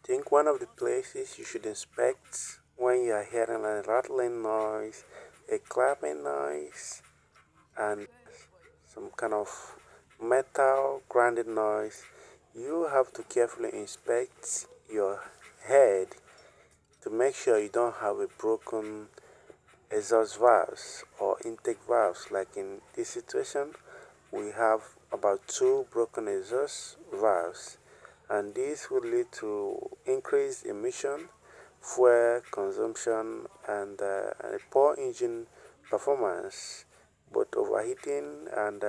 think one of the places you should inspect when you are hearing a rattling noise, a clapping noise, and some kind of metal grinding noise, you have to carefully inspect your head to make sure you don't have a broken exhaust valves or intake valves. Like in this situation, we have about two broken exhaust valves, and this will lead to increased emission, fuel consumption, and a poor engine performance, both overheating and